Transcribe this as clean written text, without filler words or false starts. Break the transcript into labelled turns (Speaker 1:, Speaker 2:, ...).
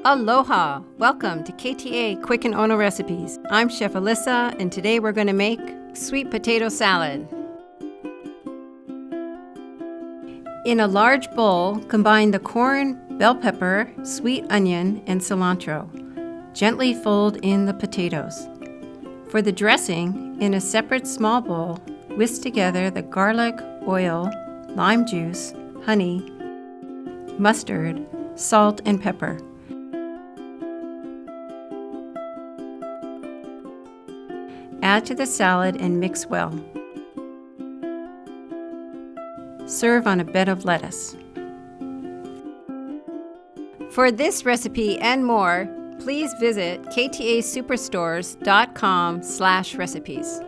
Speaker 1: Aloha! Welcome to KTA Quick and Ono Recipes. I'm Chef Alyssa, and today we're going to make sweet potato salad. In a large bowl, combine the corn, bell pepper, sweet onion, and cilantro. Gently fold in the potatoes. For the dressing, in a separate small bowl, whisk together the garlic, oil, lime juice, honey, mustard, salt, and pepper. Add to the salad and mix well. Serve on a bed of lettuce. For this recipe and more, please visit ktasuperstores.com/recipes.